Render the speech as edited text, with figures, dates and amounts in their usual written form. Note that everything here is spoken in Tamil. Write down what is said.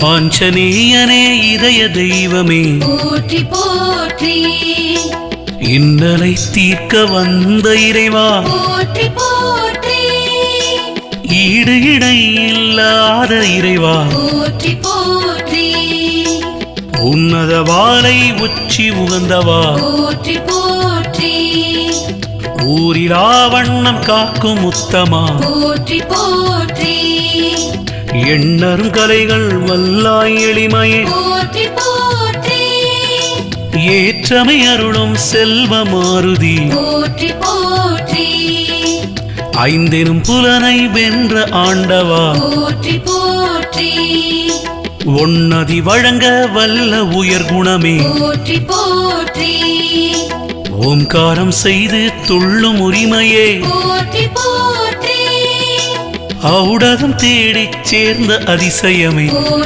ஆஞ்சநேயனே இதய தெய்வமே போற்றி போற்றி, இன்னலை தீர்க்க வந்த இறைவா போற்றி போற்றி, ஈடு இடை இல்லாத இறைவா போற்றி போற்றி, உன்னத வாளை உச்சி உகந்தவா போற்றி போற்றி, ஊரிலா வண்ணம் காக்கும் உத்தமா போற்றி போற்றி, எண்ணரும் கலைகள் வல்லாய் எளிமையே போற்றி போற்றி, ஏற்றமை அருளும் செல்வ மாருதி போற்றி போற்றி, ஐந்தெனும் புலனை வென்ற ஆண்டவா போற்றி போற்றி, ஒன்னதி வழங்க வல்ல உயர் குணமே போற்றி போற்றி, ஓம்காரம் செய்து துள்ளும் உரிமையே போற்றி போற்றி, ஔடதம் தேடிச் சேர்ந்த அதிசயமே